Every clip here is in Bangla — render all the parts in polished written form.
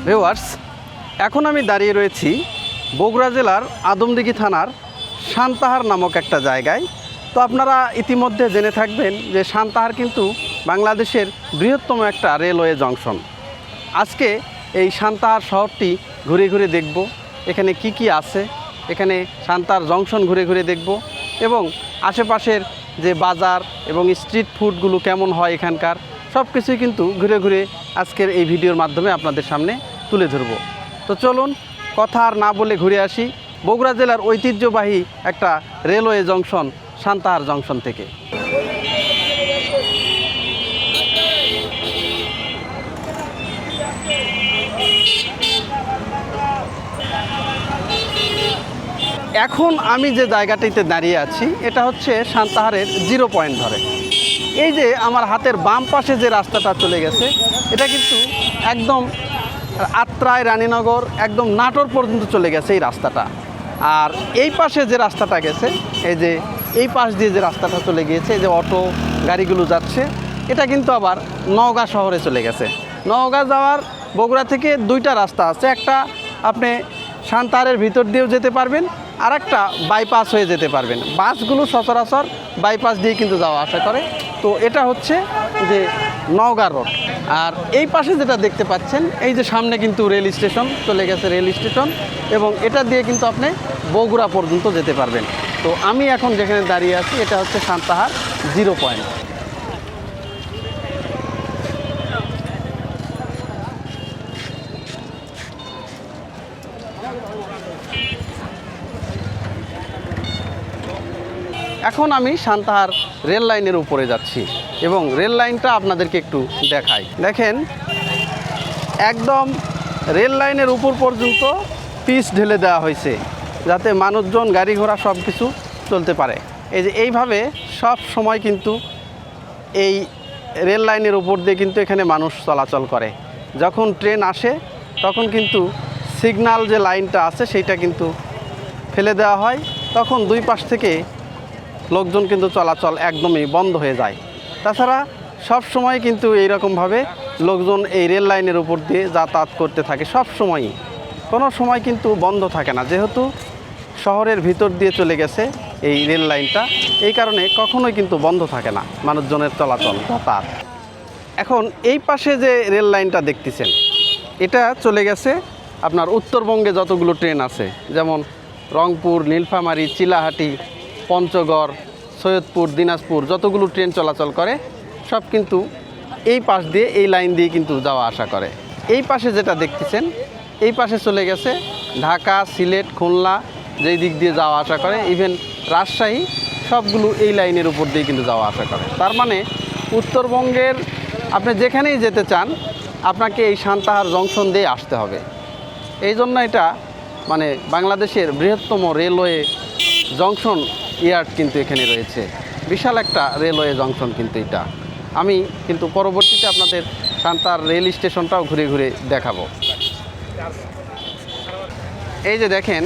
ভিউয়ার্স, এখন আমি দাঁড়িয়ে রয়েছি বগুড়া জেলার আদমদীঘি থানার সান্তাহার নামক একটা জায়গায়। তো আপনারা ইতিমধ্যে জেনে থাকবেন যে সান্তাহার কিন্তু বাংলাদেশের বৃহত্তম একটা রেলওয়ে জংশন। আজকে এই সান্তাহার শহরটি ঘুরে ঘুরে দেখব, এখানে কি কি আছে, এখানে সান্তাহার জংশন ঘুরে ঘুরে দেখব এবং আশেপাশের যে বাজার এবং স্ট্রিট ফুডগুলো কেমন হয় এখানকার সব কিছুই কিন্তু ঘুরে ঘুরে আজকের এই ভিডিওর মাধ্যমে আপনাদের সামনে তুলে ধরব। তো চলুন কথা আর না বলে ঘুরে আসি বগুড়া জেলার ঐতিহ্যবাহী একটা রেলওয়ে জংশন সান্তাহার জংশন থেকে। এখন আমি যে জায়গাটিতে দাঁড়িয়ে আছি এটা হচ্ছে সান্তাহারের 0 পয়েন্ট ধরে। এই যে আমার হাতের বাম পাশে যে রাস্তাটা চলে গেছে এটা কিন্তু একদম আত্রাই, রানীনগর, একদম নাটোর পর্যন্ত চলে গেছে এই রাস্তাটা। আর এই পাশে যে রাস্তাটা গেছে, এই যে এই পাশ দিয়ে যে রাস্তাটা চলে গিয়েছে, এই যে অটো গাড়িগুলো যাচ্ছে, এটা কিন্তু আবার নওগাঁ শহরে চলে গেছে। নওগাঁ যাওয়ার বগুড়া থেকে 2টা রাস্তা আছে, একটা আপনি সান্তাহারের ভিতর দিয়েও যেতে পারবেন, আর একটা বাইপাস হয়ে যেতে পারবেন। বাসগুলো সচরাচর বাইপাস দিয়ে কিন্তু যাওয়া আসা করে। তো এটা হচ্ছে যে নওগাঁ রোড। আর এই পাশে যেটা দেখতে পাচ্ছেন, এই যে সামনে কিন্তু রেল স্টেশন চলে গেছে, রেল স্টেশন, এবং এটা দিয়ে কিন্তু আপনি বগুড়া পর্যন্ত যেতে পারবেন। তো আমি এখন যেখানে দাঁড়িয়ে আছি এটা হচ্ছে সান্তাহার 0 পয়েন্ট। এখন আমি সান্তাহার রেল লাইনের উপরে যাচ্ছি এবং রেল লাইনটা আপনাদেরকে একটু দেখাই। দেখেন, একদম রেল লাইনের উপর পর্যন্ত পিচ ঢেলে দেওয়া হয়েছে যাতে মানুষজন, গাড়ি ঘোড়া সব কিছু চলতে পারে। এই যে এইভাবে সব সময় কিন্তু এই রেল লাইনের উপর দিয়ে কিন্তু এখানে মানুষ চলাচল করে। যখন ট্রেন আসে তখন কিন্তু সিগন্যাল যে লাইনটা আছে সেইটা কিন্তু ফেলে দেওয়া হয়, তখন 2 পাশ থেকে লোকজন কিন্তু চলাচল একদমই বন্ধ হয়ে যায়। তাছাড়া সব সময় কিন্তু এইরকমভাবে লোকজন এই রেল লাইনের উপর দিয়ে যাতায়াত করতে থাকে সব সময়ই, কোনো সময় কিন্তু বন্ধ থাকে না, যেহেতু শহরের ভিতর দিয়ে চলে গেছে এই রেল লাইনটা, এই কারণে কখনোই কিন্তু বন্ধ থাকে না মানুষজনের চলাচল যাতায়াত। এখন এই পাশে যে রেল লাইনটা দেখতেছেন এটা চলে গেছে আপনার উত্তরবঙ্গে যতগুলো ট্রেন আছে, যেমন রংপুর, নীলফামারী, চিলাহাটি, পঞ্চগড়, সৈয়দপুর, দিনাজপুর যতগুলো ট্রেন চলাচল করে সব কিন্তু এই পাশ দিয়ে, এই লাইন দিয়ে কিন্তু যাওয়া আসা করে। এই পাশে যেটা দেখতেছেন এই পাশে চলে গেছে ঢাকা, সিলেট, খুলনা যেই দিক দিয়ে যাওয়া আসা করে, ইভেন রাজশাহী, সবগুলো এই লাইনের উপর দিয়ে কিন্তু যাওয়া আসা করে। তার মানে উত্তরবঙ্গের আপনি যেখানেই যেতে চান আপনাকে এই সান্তাহার জংশন দিয়ে আসতে হবে। এই জন্য এটা মানে বাংলাদেশের বৃহত্তম রেলওয়ে জংশন ইয়ার্ড কিন্তু এখানে রয়েছে, বিশাল একটা রেলওয়ে জংশন কিন্তু এটা। আমি কিন্তু পরবর্তীতে আপনাদের সান্তাহার রেল স্টেশনটাও ঘুরে ঘুরে দেখাবো। এই যে দেখেন,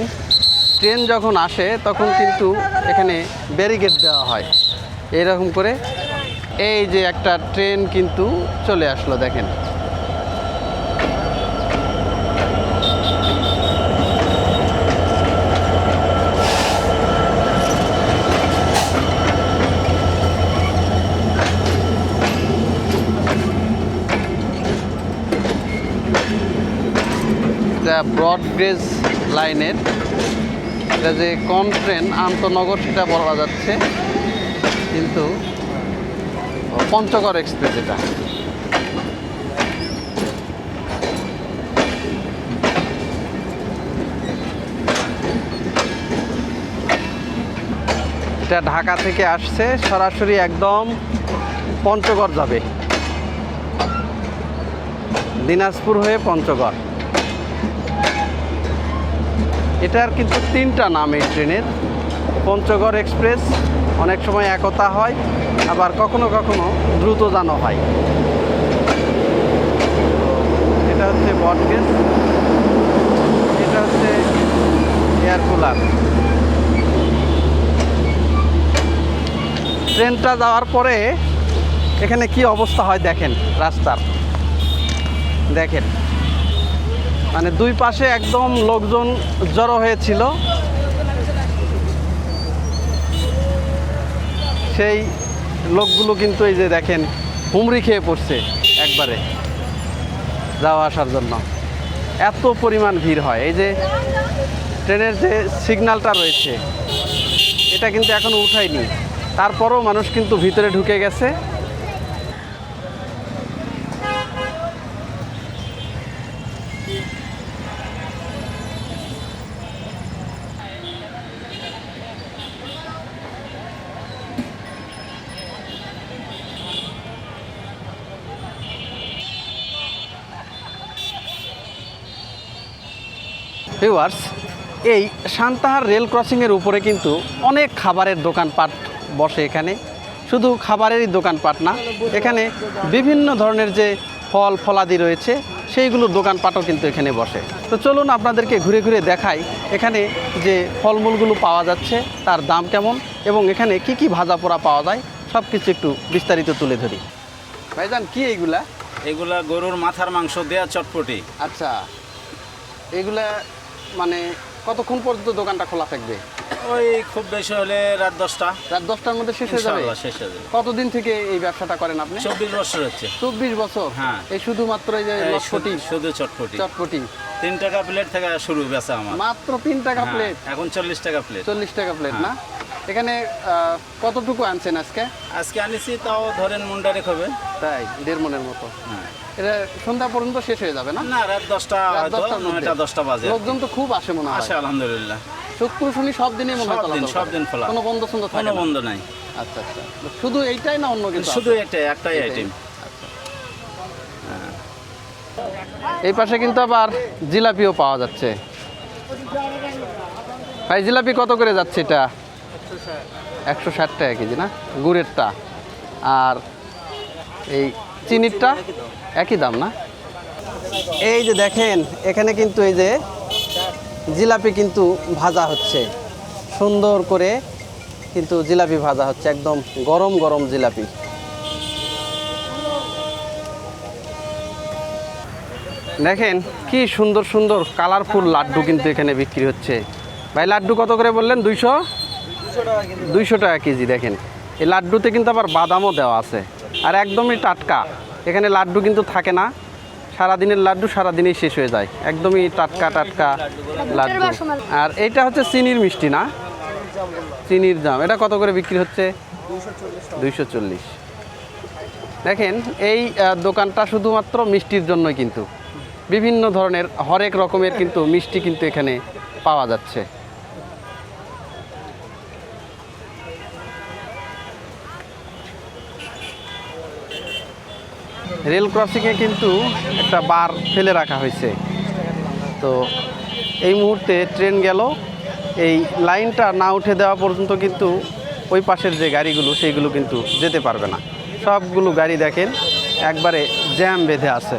ট্রেন যখন আসে তখন কিন্তু এখানে ব্যারিকেড দেওয়া হয় এরকম করে। এই যে একটা ট্রেন কিন্তু চলে আসলো, দেখেন। ব্রড গেজ লাইনের এটা যে কোন ট্রেন আন্তনগর সেটা বলা যাচ্ছে, কিন্তু পঞ্চগড় এক্সপ্রেস এটা ঢাকা থেকে আসছে, সরাসরি একদম পঞ্চগড় যাবে, দিনাজপুর হয়ে পঞ্চগড়। এটার কিন্তু 3টা নাম এই ট্রেনের। পঞ্চগড় এক্সপ্রেস, অনেক সময় একতা হয়, আবার কখনো কখনো দ্রুতযানও হয়। এটা হচ্ছে ব্রডগেজ, এটা হচ্ছে এয়ার কুলার। ট্রেনটা যাওয়ার পরে এখানে কি অবস্থা হয় দেখেন রাস্তার, দেখেন মানে দুই পাশে একদম লোকজন জড়ো হয়েছিল, সেই লোকগুলো কিন্তু এই যে দেখেন হুমড়ি খেয়ে পড়ছে একবারে যাওয়া আসার জন্য। এত পরিমাণ ভিড় হয়। এই যে ট্রেনের যে সিগন্যালটা রয়েছে এটা কিন্তু এখনো উঠায়নি, তারপরও মানুষ কিন্তু ভিতরে ঢুকে গেছে। ভিউয়ার্স, এই সান্তাহার রেল ক্রসিংয়ের উপরে কিন্তু অনেক খাবারের দোকানপাট বসে। এখানে শুধু খাবারেরই দোকানপাট না, এখানে বিভিন্ন ধরনের যে ফল ফলাদি রয়েছে সেইগুলোর দোকানপাটও কিন্তু এখানে বসে। তো চলুন আপনাদেরকে ঘুরে ঘুরে দেখাই এখানে যে ফলমূলগুলো পাওয়া যাচ্ছে তার দাম কেমন এবং এখানে কি কি ভাজা পোড়া পাওয়া যায় সব কিছু একটু বিস্তারিত তুলে ধরি। ভাইজান, কি এইগুলা? এগুলা গরুর মাথার মাংস দেয়া চটপটি। আচ্ছা, এগুলা মানে কতক্ষণ পর্যন্ত দোকানটা খোলা থাকবে? ওই খুব বেশি হলে রাত 10টা। রাত 10টার মধ্যে শেষ হয়ে যাবে? শেষ হয়ে যাবে। কতদিন থেকে এই ব্যবসাটা করেন আপনি? 24 বছর হচ্ছে। 24 বছর? হ্যাঁ। এই শুধুমাত্র এই যে লটপটি? শুধু চটপটি। চটপটি 3 টাকা প্লেট থেকে শুরু বেচা আমার। মাত্র 3 টাকা প্লেট? এখন 40 টাকা প্লেট। 40 টাকা প্লেট না? এখানে কতটুকু আনছেন আজকে? আজকে আনিছি তাও ধরেন মুন্ডারে হবে। তাই 1.5 মনের মতো? হ্যাঁ। এটা সন্ধ্যা পর্যন্ত শেষ হয়ে যাবে না? না, রাত 10টা, হয়তো 9টা 10টা বাজে। লোকজন তো খুব আসে মনে হয়? আসে আলহামদুলিল্লাহ। শুক্র শনি সব দিনই মনে হয় সব দিন খোলা। কোনো বন্ধ সন্ধ থাকে না? কোনো বন্ধ নাই। আচ্ছা আচ্ছা, শুধু এইটাই না অন্য কিছু? শুধু একটাই আইটেম। এই পাশে কিন্তু আবার জিলাপিও পাওয়া যাচ্ছে। ভাই, জিলাপি কত করে যাচ্ছে এটা? 160 টাকা কেজি না? গুড়েরটা আর এই চিনিরটা একই দাম না? এই যে দেখেন এখানে কিন্তু এই যে জিলাপি কিন্তু ভাজা হচ্ছে, সুন্দর করে কিন্তু জিলাপি ভাজা হচ্ছে, একদম গরম গরম জিলাপি। দেখেন কি সুন্দর সুন্দর কালারফুল লাড্ডু কিন্তু এখানে বিক্রি হচ্ছে। ভাই, লাড্ডু কত করে বললেন? 200 টাকা কেজি। দেখেন এই লাড্ডুতে কিন্তু আবার বাদামও দেওয়া আছে আর একদমই টাটকা। এখানে লাড্ডু কিন্তু থাকে না, সারাদিনের লাড্ডু সারাদিনেই শেষ হয়ে যায়, একদমই টাটকা টাটকা লাড্ডু। আর এইটা হচ্ছে চিনির মিষ্টি না? চিনির দাম এটা কত করে বিক্রি হচ্ছে? 240। দেখেন এই দোকানটা শুধুমাত্র মিষ্টির জন্যই, কিন্তু বিভিন্ন ধরনের হরেক রকমের কিন্তু মিষ্টি কিন্তু এখানে পাওয়া যাচ্ছে। রেল ক্রসিংয়ে কিন্তু একটা বার ফেলে রাখা হয়েছে, তো এই মুহূর্তে ট্রেন গেল, এই লাইনটা না উঠে দেওয়া পর্যন্ত কিন্তু ওই পাশের যে গাড়িগুলো সেইগুলো কিন্তু যেতে পারবে না। সবগুলো গাড়ি দেখেন একবারে জ্যাম বেঁধে আছে।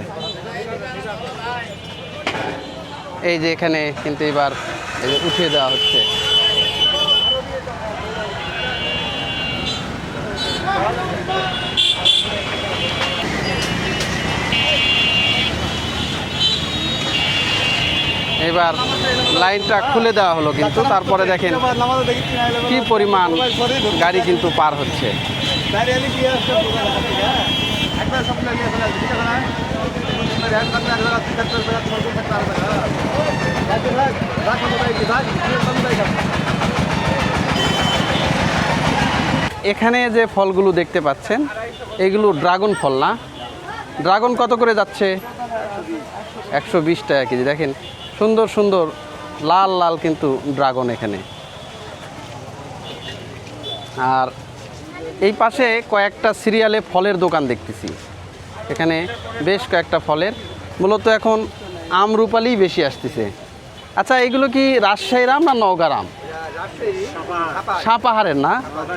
এই যে এখানে কিন্তু এবার উঠিয়ে দেওয়া হচ্ছে। এবার লাইনটা খুলে দেওয়া হলো, কিন্তু তারপরে দেখেন কি পরিমাণ গাড়ি কিন্তু পার হচ্ছে। এখানে যে ফলগুলো দেখতে পাচ্ছেন এগুলো ড্রাগন ফল না? ড্রাগন কত করে যাচ্ছে? 120 টাকা কেজি। দেখেন সুন্দর সুন্দর লাল লাল কিন্তু ড্রাগন এখানে। আর এই পাশে কয়েকটা সিরিয়ালে ফলের দোকান দেখতেছি, এখানে বেশ কয়েকটা ফলের, মূলত এখন আমরুপালি বেশি আসতেছে। আচ্ছা, এগুলো কি রাজশাহীর আম না নওগাঁর আম? সাপাহারের না?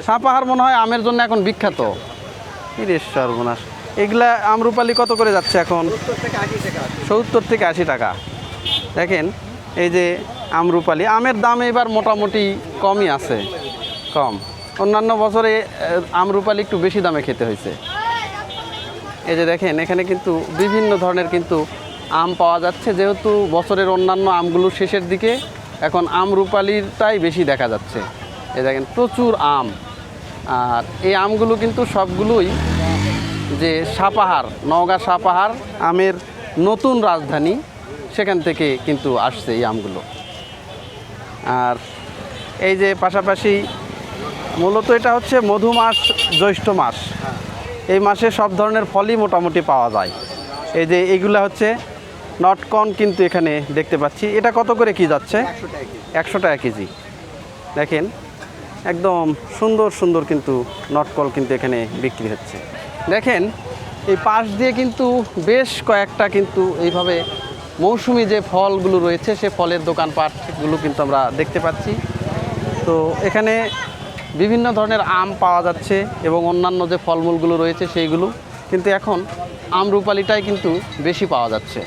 সাপাহার মনে হয় আমের জন্য এখন বিখ্যাত। সর্বনাশ, এগুলা আমরুপালি কত করে যাচ্ছে এখন? 70 থেকে 80 টাকা। দেখেন এই যে আমরুপালি, আমের দাম এবার মোটামুটি কমই আছে, কম। অন্যান্য বছরে আমরুপালি একটু বেশি দামে খেতে হয়েছে। এই যে দেখেন এখানে কিন্তু বিভিন্ন ধরনের কিন্তু আম পাওয়া যাচ্ছে, যেহেতু বছরের অন্যান্য আমগুলো শেষের দিকে, এখন আমরুপালিটাই বেশি দেখা যাচ্ছে। এই দেখেন প্রচুর আম। আর এই আমগুলো কিন্তু সবগুলোই যে সাপাহার, নওগাঁ সাপাহার আমের নতুন রাজধানী, সেখান থেকে কিন্তু আসছে এই আমগুলো। আর এই যে পাশাপাশি মূলত এটা হচ্ছে মধু মাস, জ্যৈষ্ঠ মাস, এই মাসে সব ধরনের ফলই মোটামুটি পাওয়া যায়। এই যে এইগুলা হচ্ছে নটকর্ন, কিন্তু এখানে দেখতে পাচ্ছি। এটা কত করে কি যাচ্ছে? 100 টাকা কেজি। দেখেন একদম সুন্দর সুন্দর কিন্তু নটকল কিন্তু এখানে বিক্রি হচ্ছে। দেখেন এই পাশ দিয়ে কিন্তু বেশ কয়েকটা কিন্তু এইভাবে মৌসুমি যে ফলগুলো রয়েছে সে ফলের দোকানপাটগুলো কিন্তু আমরা দেখতে পাচ্ছি। তো এখানে বিভিন্ন ধরনের আম পাওয়া যাচ্ছে এবং অন্যান্য যে ফলমূলগুলো রয়েছে সেইগুলো, কিন্তু এখন আমরুপালিটাই কিন্তু বেশি পাওয়া যাচ্ছে।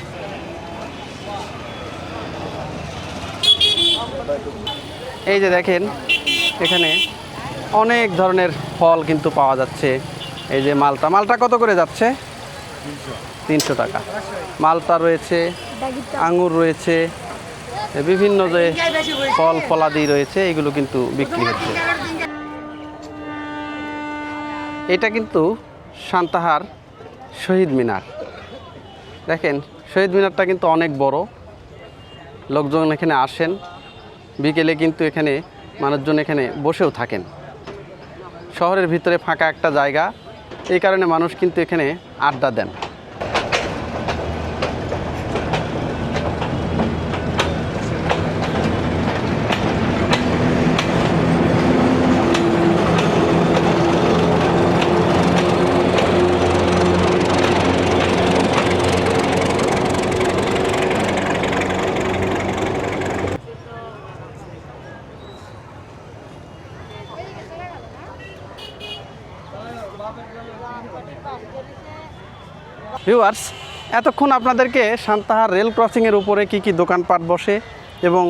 এই যে দেখেন এখানে অনেক ধরনের ফল কিন্তু পাওয়া যাচ্ছে। এই যে মালটা, মালটা কত করে যাচ্ছে? 300 টাকা। মালটা রয়েছে, আঙুর রয়েছে, বিভিন্ন যে ফল ফলাদি রয়েছে এগুলো কিন্তু বিক্রি হচ্ছে। এটা কিন্তু সান্তাহার শহীদ মিনার। দেখেন শহীদ মিনারটা কিন্তু অনেক বড়, লোকজন এখানে আসেন, বিকেলে কিন্তু এখানে মানুষজন এখানে বসেও থাকেন। শহরের ভিতরে ফাঁকা একটা জায়গা, এই কারণে মানুষ কিন্তু এখানে আড্ডা দেন। ভিউয়ার্স, এতক্ষণ আপনাদেরকে সান্তাহার রেল ক্রসিংয়ের উপরে কি কি দোকানপাট বসে এবং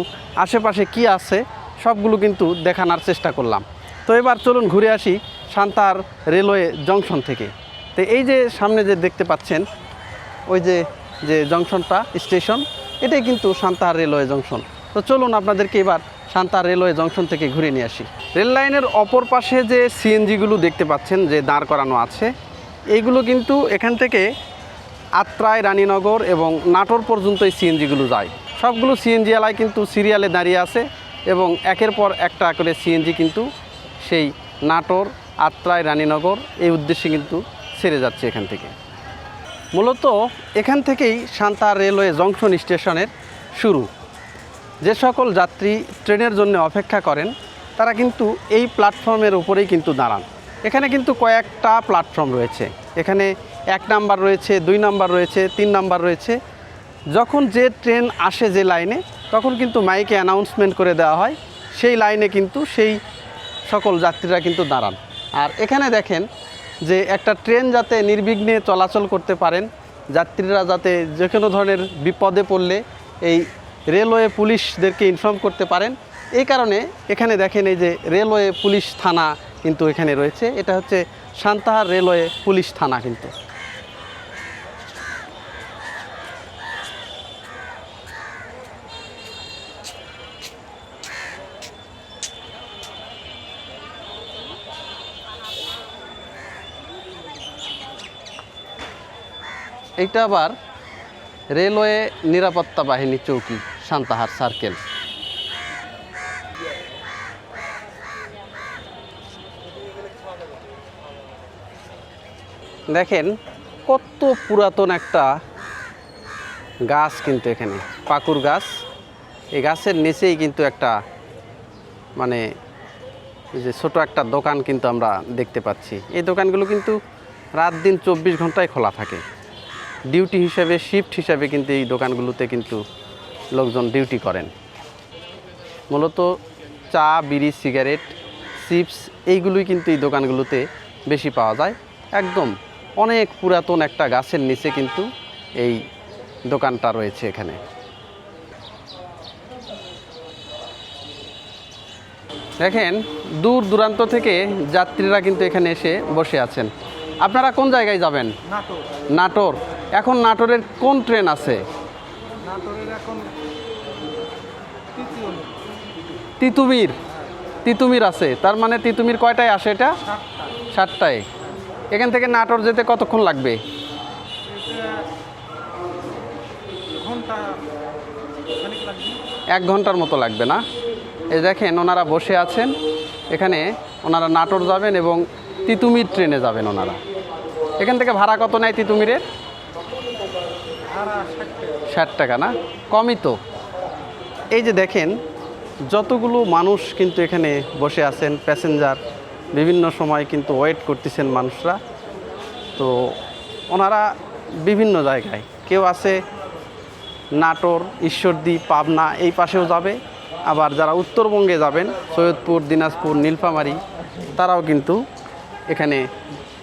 আশেপাশে কি আছে সবগুলো কিন্তু দেখানোর চেষ্টা করলাম। তো এবার চলুন ঘুরে আসি সান্তাহার রেলওয়ে জংশন থেকে। তো এই যে সামনে যে দেখতে পাচ্ছেন ওই যে জংশনটা, স্টেশন, এটাই কিন্তু সান্তাহার রেলওয়ে জংশন। তো চলুন আপনাদেরকে এবার সান্তাহার রেলওয়ে জংশন থেকে ঘুরে নিয়ে আসি। রেল লাইনের অপর পাশে যে সিএনজিগুলো দেখতে পাচ্ছেন যে দাঁড় করানো আছে, এইগুলো কিন্তু এখান থেকে আত্রাই, রানীনগর এবং নাটোর পর্যন্ত এই সিএনজিগুলো যায়। সবগুলো সিএনজি আলাই কিন্তু সিরিয়ালে দাঁড়িয়ে আছে এবং একের পর একটা করে সিএনজি কিন্তু সেই নাটোর, আত্রাই, রানীনগর এই উদ্দেশ্যে কিন্তু ছেড়ে যাচ্ছে এখান থেকে। মূলত এখান থেকেই সান্তাহার রেলওয়ে জংশন স্টেশনের শুরু। যে সকল যাত্রী ট্রেনের জন্য অপেক্ষা করেন তারা কিন্তু এই প্ল্যাটফর্মের উপরেই কিন্তু দাঁড়ান। এখানে কিন্তু কয়েকটা প্ল্যাটফর্ম রয়েছে। এখানে 1 নাম্বার রয়েছে, 2 নাম্বার রয়েছে, 3 নাম্বার রয়েছে। যখন যে ট্রেন আসে যে লাইনে, তখন কিন্তু মাইকে অ্যানাউন্সমেন্ট করে দেওয়া হয়, সেই লাইনে কিন্তু সেই সকল যাত্রীরা কিন্তু দাঁড়ান। আর এখানে দেখেন যে একটা ট্রেন যাতে নির্বিঘ্নে চলাচল করতে পারেন, যাত্রীরা যাতে যে কোনো ধরনের বিপদে পড়লে এই রেলওয়ে পুলিশদেরকে ইনফর্ম করতে পারেন, এই কারণে এখানে দেখেন এই যে রেলওয়ে পুলিশ থানা কিন্তু এখানে রয়েছে। এটা হচ্ছে সান্তাহার রেলওয়ে পুলিশ থানা। কিন্তু এইটা আবার রেলওয়ে নিরাপত্তা বাহিনী চৌকি, সান্তাহার সার্কেল। দেখেন কত পুরাতন একটা গাছ কিন্তু এখানে, পাকুর গাছ। এই গাছের নিচেই কিন্তু একটা মানে যে ছোট একটা দোকান কিন্তু আমরা দেখতে পাচ্ছি। এই দোকানগুলো কিন্তু রাত দিন 24 ঘন্টায় খোলা থাকে। ডিউটি হিসাবে, শিফট হিসাবে কিন্তু এই দোকানগুলোতে কিন্তু লোকজন ডিউটি করেন। মূলত চা, বিড়ি, সিগারেট, চিপস এইগুলোই কিন্তু এই দোকানগুলোতে বেশি পাওয়া যায়। একদম অনেক পুরাতন একটা গাছের নিচে কিন্তু এই দোকানটা রয়েছে এখানে। দেখেন দূর দূরান্ত থেকে যাত্রীরা কিন্তু এখানে এসে বসে আছেন। আপনারা কোন জায়গায় যাবেন? নাটোর। এখন নাটোরের কোন ট্রেন আছে? নাটোরের এখন তৃতীয় তিতুমির, তিতুমির আছে, তার মানে তিতুমির কয়টায় আসে এটা? 7টায়। এখান থেকে নাটোর যেতে কতক্ষণ লাগবে? এটা ঘন্টা খানিক লাগবে। 1 ঘন্টার মতো লাগবে না? এই দেখেন ওনারা বসে আছেন এখানে, ওনারা নাটোর যাবেন এবং তিতুমির ট্রেনে যাবেন ওনারা। এখান থেকে ভাড়া কত নেয় তিতুমিরের? ভাড়া 60 টাকা। 60 টাকা না? কমই তো। এই যে দেখেন যতগুলো মানুষ কিন্তু এখানে বসে আছেন, প্যাসেঞ্জার, বিভিন্ন সময় কিন্তু ওয়েট করতেছেন মানুষরা। তো ওনারা বিভিন্ন জায়গায়, কেউ আছে নাটোর, ঈশ্বরদী, পাবনা এই পাশেও যাবে, আবার যারা উত্তরবঙ্গে যাবেন সৈয়দপুর, দিনাজপুর, নীলফামারী, তারাও কিন্তু এখানে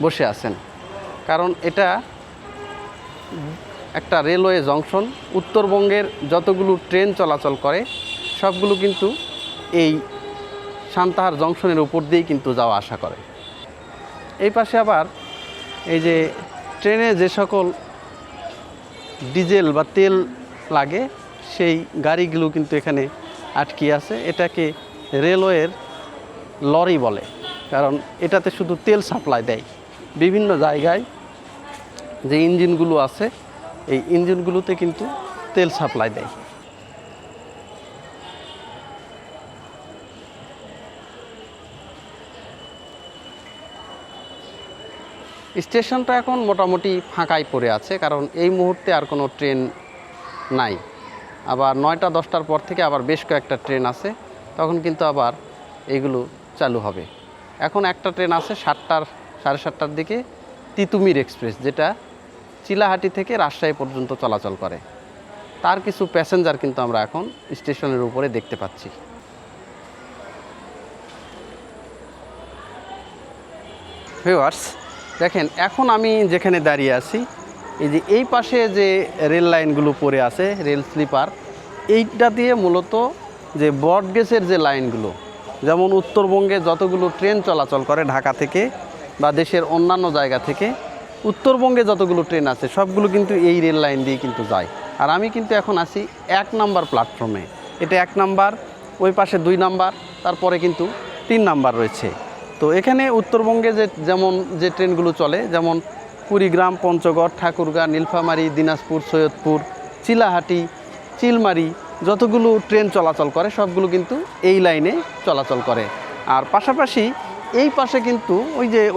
বসে আছেন। কারণ এটা একটা রেলওয়ে জংশন, উত্তরবঙ্গের যতগুলো ট্রেন চলাচল করে সবগুলো কিন্তু এই সান্তাহার জংশনের উপর দিয়েই কিন্তু যাওয়া আসা করে। এই পাশে আবার এই যে ট্রেনে যে সকল ডিজেল বা তেল লাগে সেই গাড়িগুলো কিন্তু এখানে আটকে আছে। এটাকে রেলওয়ের লরি বলে, কারণ এটাতে শুধু তেল সাপ্লাই দেয়। বিভিন্ন জায়গায় যে ইঞ্জিনগুলো আছে এই ইঞ্জিনগুলোতে কিন্তু তেল সাপ্লাই দেয়। স্টেশনটা এখন মোটামুটি ফাঁকাই পড়ে আছে, কারণ এই মুহূর্তে আর কোনো ট্রেন নাই। আবার 9টা 10টার পর থেকে আবার বেশ কয়েকটা ট্রেন আছে, তখন কিন্তু আবার এইগুলো চালু হবে। এখন একটা ট্রেন আছে 7টার 7:30টার দিকে, তিতুমির এক্সপ্রেস, যেটা চিলাহাটি থেকে রাজশাহী পর্যন্ত চলাচল করে। তার কিছু প্যাসেঞ্জার কিন্তু আমরা এখন স্টেশনের উপরে দেখতে পাচ্ছি। ভিউয়ার্স দেখেন, এখন আমি যেখানে দাঁড়িয়ে আছি, এই যে এই পাশে যে রেল লাইনগুলো পড়ে আছে, রেল স্লিপার, এইটা দিয়ে মূলত যে ব্রডগেজের যে লাইনগুলো, যেমন উত্তরবঙ্গে যতগুলো ট্রেন চলাচল করে ঢাকা থেকে বা দেশের অন্যান্য জায়গা থেকে, উত্তরবঙ্গে যতগুলো ট্রেন আছে সবগুলো কিন্তু এই রেল লাইন দিয়ে কিন্তু যায়। আর আমি কিন্তু এখন আছি 1 নাম্বার প্ল্যাটফর্মে। এটা 1 নাম্বার, ওই পাশে 2 নাম্বার, তারপরে কিন্তু 3 নাম্বার রয়েছে। তো এখানে উত্তরবঙ্গে যেমন যে ট্রেনগুলো চলে, যেমন কুড়িগ্রাম, পঞ্চগড়, ঠাকুরগাঁ, নীলফামারী, দিনাজপুর, সৈয়দপুর, চিলাহাটি, চিলমারি, যতগুলো ট্রেন চলাচল করে সবগুলো কিন্তু এই লাইনে চলাচল করে। আর পাশাপাশি এই পাশে কিন্তু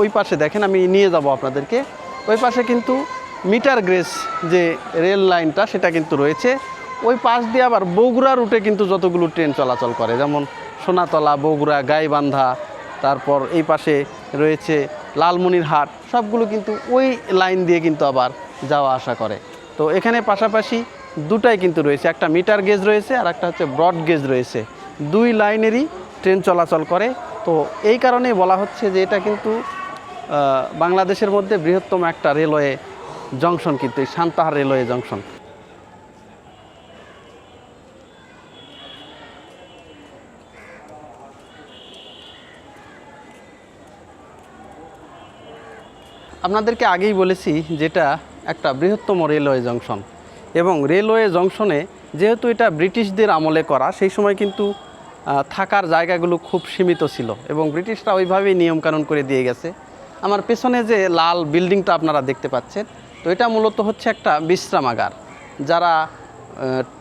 ওই পাশে দেখেন, আমি নিয়ে যাব আপনাদেরকে, ওই পাশে কিন্তু মিটার গেজ যে রেল লাইনটা সেটা কিন্তু রয়েছে। ওই পাশ দিয়ে আবার বগুড়া রুটে কিন্তু যতগুলো ট্রেন চলাচল করে, যেমন সোনাতলা, বগুড়া, গাইবান্ধা, তারপর এই পাশে রয়েছে লালমনিরহাট, সবগুলো কিন্তু ওই লাইন দিয়ে কিন্তু আবার যাওয়া আসা করে। তো এখানে পাশাপাশি দুটাই কিন্তু রয়েছে, একটা মিটার গেজ রয়েছে আর একটা হচ্ছে ব্রড গেজ রয়েছে। 2 লাইনেরই ট্রেন চলাচল করে। তো এই কারণেই বলা হচ্ছে যে এটা কিন্তু বাংলাদেশের মধ্যে বৃহত্তম একটা রেলওয়ে জংশন, কিন্তু এই সান্তাহার রেলওয়ে জংশন। আপনাদেরকে আগেই বলেছি যেটা একটা বৃহত্তম রেলওয়ে জংশন, এবং রেলওয়ে জংশনে যেহেতু এটা ব্রিটিশদের আমলে করা, সেই সময় কিন্তু থাকার জায়গাগুলো খুব সীমিত ছিল এবং ব্রিটিশরা ওইভাবেই নিয়মকানুন করে দিয়ে গেছে। আমার পেছনে যে লাল বিল্ডিংটা আপনারা দেখতে পাচ্ছেন, তো এটা মূলত হচ্ছে একটা বিশ্রামাগার। যারা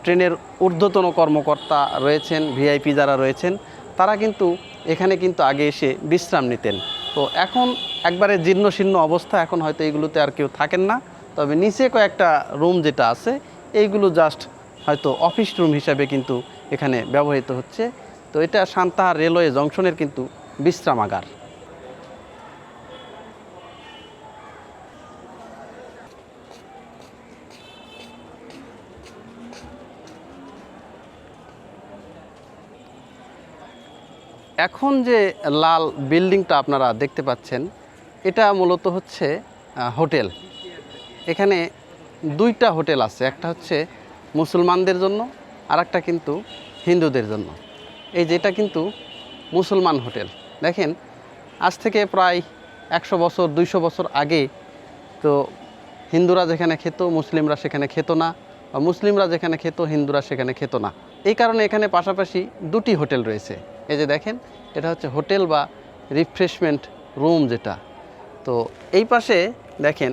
ট্রেনের ঊর্ধ্বতন কর্মকর্তা রয়েছেন, ভিআইপি যারা রয়েছেন, তারা কিন্তু এখানে কিন্তু আগে এসে বিশ্রাম নিতেন। তো এখন একবারে জীর্ণশীর্ণ অবস্থা, এখন হয়তো এইগুলোতে আর কেউ থাকেন না। তবে নিচে কয়েকটা রুম যেটা আছে, এইগুলো জাস্ট হয়তো অফিস রুম হিসাবে কিন্তু এখানে ব্যবহৃত হচ্ছে। তো এটা সান্তাহার রেলওয়ে জংশনের কিন্তু বিশ্রামাগার। এখন যে লাল বিল্ডিংটা আপনারা দেখতে পাচ্ছেন, এটা মূলত হচ্ছে হোটেল। এখানে 2টা হোটেল আছে, একটা হচ্ছে মুসলমানদের জন্য আর একটা কিন্তু হিন্দুদের জন্য। এই যেটা কিন্তু মুসলমান হোটেল। দেখেন, আজ থেকে প্রায় 100 বছর 200 বছর আগে তো হিন্দুরা যেখানে খেত, মুসলিমরা সেখানে খেত না, মুসলিমরা যেখানে খেত হিন্দুরা সেখানে খেত না। এই কারণে এখানে পাশাপাশি দুটি হোটেল রয়েছে। এই যে দেখেন, এটা হচ্ছে হোটেল বা রিফ্রেশমেন্ট রুম যেটা। তো এই পাশে দেখেন,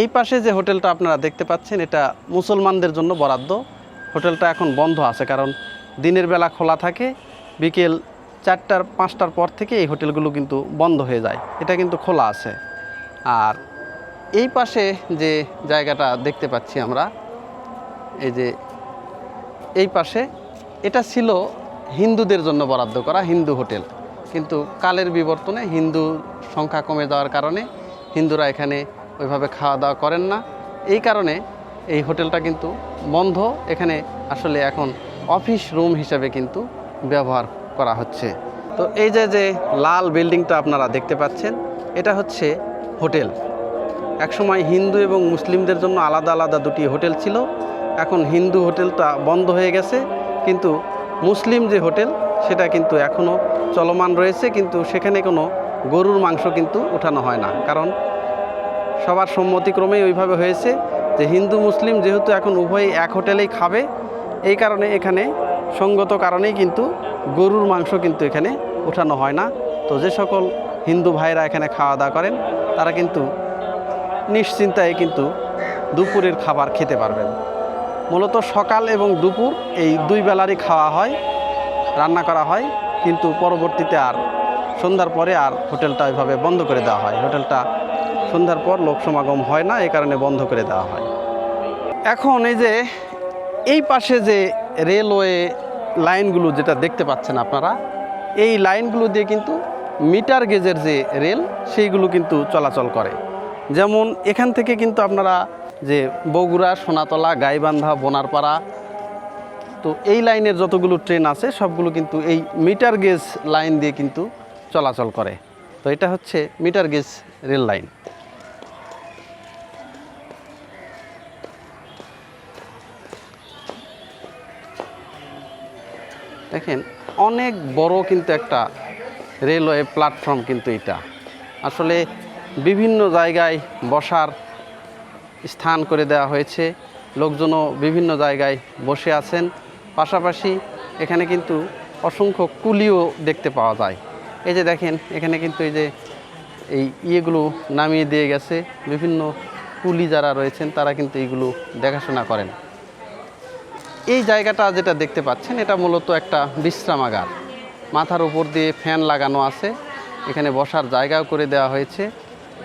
এই পাশে যে হোটেলটা আপনারা দেখতে পাচ্ছেন এটা মুসলমানদের জন্য বরাদ্দ। হোটেলটা এখন বন্ধ আছে, কারণ দিনের বেলা খোলা থাকে, বিকেল 4টার 5টার পর থেকে এই হোটেলগুলো কিন্তু বন্ধ হয়ে যায়। এটা কিন্তু খোলা আছে। আর এই পাশে যে জায়গাটা দেখতে পাচ্ছি আমরা, এই যে এই পাশে, এটা ছিল হিন্দুদের জন্য বরাদ্দ করা হিন্দু হোটেল, কিন্তু কালের বিবর্তনে হিন্দু সংখ্যা কমে যাওয়ার কারণে হিন্দুরা এখানে ওইভাবে খাওয়া দাওয়া করেন না। এই কারণে এই হোটেলটা কিন্তু বন্ধ। এখানে আসলে এখন অফিস রুম হিসেবে কিন্তু ব্যবহার করা হচ্ছে। তো এই যে যে লাল বিল্ডিংটা আপনারা দেখতে পাচ্ছেন, এটা হচ্ছে হোটেল। একসময় হিন্দু এবং মুসলিমদের জন্য আলাদা আলাদা দুটি হোটেল ছিল। এখন হিন্দু হোটেলটা বন্ধ হয়ে গেছে, কিন্তু মুসলিম যে হোটেল সেটা কিন্তু এখনও চলমান রয়েছে। কিন্তু সেখানে কোনো গরুর মাংস কিন্তু উঠানো হয় না, কারণ সবার সম্মতিক্রমেই ওইভাবে হয়েছে যে হিন্দু মুসলিম যেহেতু এখন উভয়ই এক হোটেলেই খাবে, এই কারণে এখানে সঙ্গত কারণেই কিন্তু গরুর মাংস কিন্তু এখানে উঠানো হয় না। তো যে সকল হিন্দু ভাইরা এখানে খাওয়া দাওয়া করেন তারা কিন্তু নিশ্চিন্তায় কিন্তু দুপুরের খাবার খেতে পারবেন। মূলত সকাল এবং দুপুর এই দুই বেলারই খাওয়া হয়, রান্না করা হয়, কিন্তু পরবর্তীতে আর সন্ধ্যার পরে আর হোটেলটা এভাবে বন্ধ করে দেওয়া হয়। হোটেলটা সন্ধ্যার পর লোক সমাগম হয় না, এই কারণে বন্ধ করে দেওয়া হয়। এখন এই যে এই পাশে যে রেলওয়ে লাইনগুলো যেটা দেখতে পাচ্ছেন আপনারা, এই লাইনগুলো দিয়ে কিন্তু মিটার গেজের যে রেল সেইগুলো কিন্তু চলাচল করে। যেমন এখান থেকে কিন্তু আপনারা যে বগুড়া, সোনাতলা, গাইবান্ধা, বোনারপাড়া, তো এই লাইনের যতগুলো ট্রেন আছে সবগুলো কিন্তু এই মিটার গেজ লাইন দিয়ে কিন্তু চলাচল করে। তো এটা হচ্ছে মিটার গেজ রেল লাইন। দেখেন, অনেক বড় কিন্তু একটা রেলওয়ে প্ল্যাটফর্ম কিন্তু এটা। আসলে বিভিন্ন জায়গায় বসার স্থান করে দেওয়া হয়েছে, লোকজনও বিভিন্ন জায়গায় বসে আছেন। পাশাপাশি এখানে কিন্তু অসংখ্য কুলিও দেখতে পাওয়া যায়। এই যে দেখেন, এখানে কিন্তু এই যে এই ইয়েগুলো নামিয়ে দিয়ে গেছে, বিভিন্ন কুলি যারা রয়েছেন তারা কিন্তু এইগুলো দেখাশোনা করেন। এই জায়গাটা যেটা দেখতে পাচ্ছেন এটা মূলত একটা বিশ্রামাগার। মাথার উপর দিয়ে ফ্যান লাগানো আছে, এখানে বসার জায়গাও করে দেওয়া হয়েছে।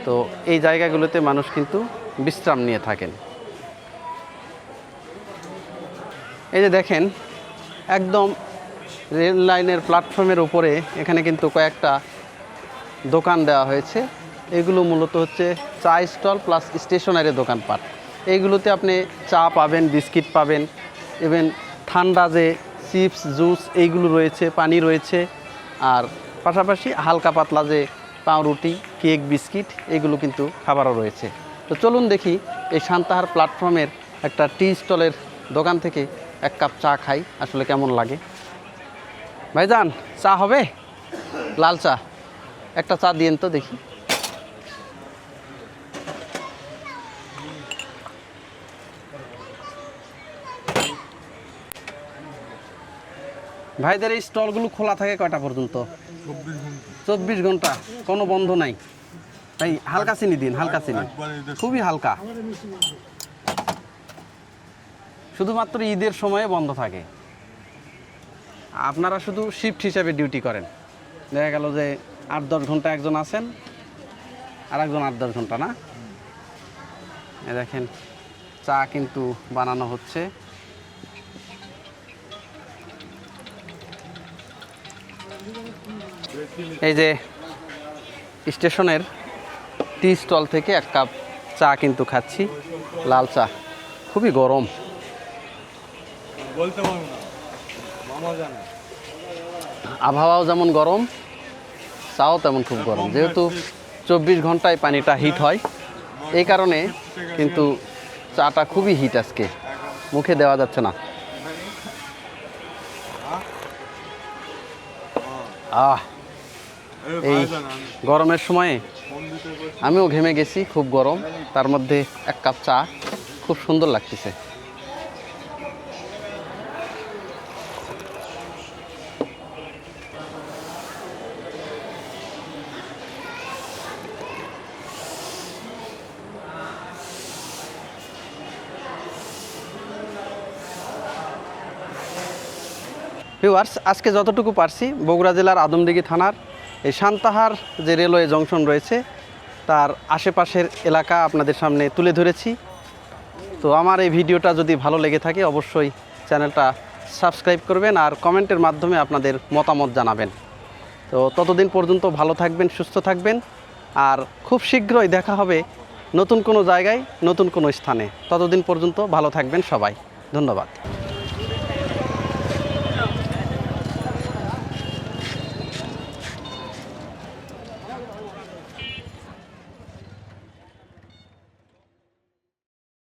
তো এই জায়গাগুলোতে মানুষ কিন্তু বিশ্রাম নিয়ে থাকেন। এই যে দেখেন, একদম রেল লাইনের প্ল্যাটফর্মের উপরে এখানে কিন্তু কয়েকটা দোকান দেওয়া হয়েছে। এগুলো মূলত হচ্ছে চা স্টল প্লাস স্টেশনারি দোকানপাট। এইগুলোতে আপনি চা পাবেন, বিস্কিট পাবেন, ইভেন ঠান্ডা যে চিপস, জুস এইগুলো রয়েছে, পানি রয়েছে, আর পাশাপাশি হালকা পাতলা যে পাউরুটি, কেক, বিস্কিট এগুলো কিন্তু খাবারও রয়েছে। তো চলুন দেখি এই সান্তাহার প্ল্যাটফর্মের একটা টি স্টলের দোকান থেকে এক কাপ চা খাই, আসলে কেমন লাগে। ভাইজান, চা হবে? লাল চা একটা চা দিয়েন তো দেখি। ভাইদের এই স্টলগুলো খোলা থাকে কয়টা পর্যন্ত? 24 ঘন্টা, কোনো বন্ধ নাই। তাই হালকা চিনি দিন, হালকা চিনি, খুবই হালকা। শুধুমাত্র ঈদের সময়ে বন্ধ থাকে। আপনারা শুধু শিফট হিসাবে ডিউটি করেন। দেখা গেল যে 8-10 ঘন্টা একজন আছেন, আর একজন 8-10 ঘন্টা না। দেখেন, চা কিন্তু বানানো হচ্ছে। এই যে স্টেশনের টি স্টল থেকে এক কাপ চা কিন্তু খাচ্ছি, লাল চা, খুবই গরম। আবহাওয়াও যেমন গরম, চাও তেমন খুব গরম। যেহেতু 24 ঘন্টায় পানিটা হিট হয়, এই কারণে কিন্তু চাটা খুবই হিট, আজকে মুখে দেওয়া যাচ্ছে না। এই গরমের সময়ে আমিও ঘেমে গেছি, খুব গরম, তার মধ্যে এক কাপ চা খুব সুন্দর লাগতেছে। ভিউয়ার্স, আজকে যতটুকু পারছি বগুড়া জেলার আদমদীঘি থানার এই সান্তাহার যে রেলওয়ে জংশন রয়েছে তার আশেপাশের এলাকা আপনাদের সামনে তুলে ধরেছি। তো আমার এই ভিডিওটা যদি ভালো লেগে থাকে অবশ্যই চ্যানেলটা সাবস্ক্রাইব করবেন আর কমেন্টের মাধ্যমে আপনাদের মতামত জানাবেন। তো ততদিন পর্যন্ত ভালো থাকবেন, সুস্থ থাকবেন, আর খুব শীঘ্রই দেখা হবে নতুন কোনো জায়গায়, নতুন কোনো স্থানে। ততদিন পর্যন্ত ভালো থাকবেন সবাই। ধন্যবাদ।